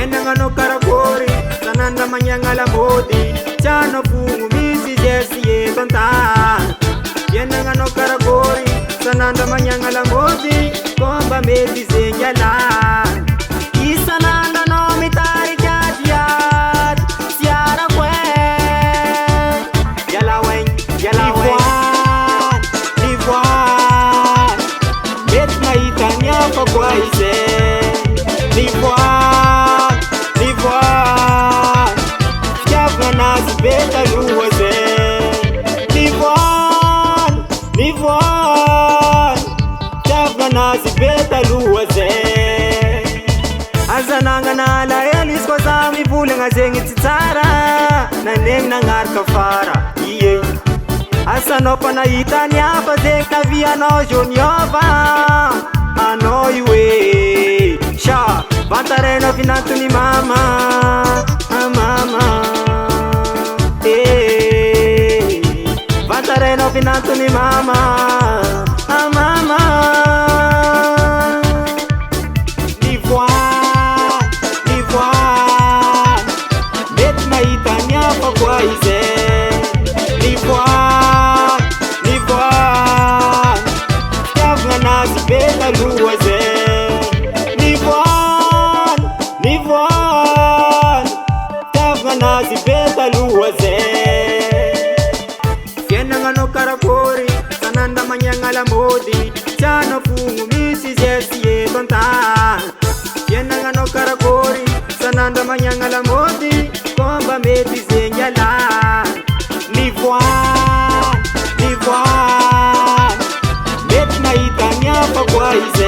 Yenangano karakori sananda manyangala modi chano fungu misi jesi yetonta. Yenangano karakori sananda manyangala modi komba medi zenyala. Isananda no mitari jadiat siara kwe yalawen Livoan bet maitanya fakwaise Livoan Javana beta luwaze Livoan Javana beta luwaze Azananga na la elis ko sami pule nga zengi titara na neng nangar kafara iye asano pa na itanya pa zeng na via no jonyova ano iwe sha bantareno pinanto ni mama mama bantareno pinanto ni mama mama Yenangano karakori sananda manyangala modi chano fungu misi jesi yetonta. Yenangano karakori sananda manyangala modi komba medi zenyala. Livoan bet na itanya pa kwaise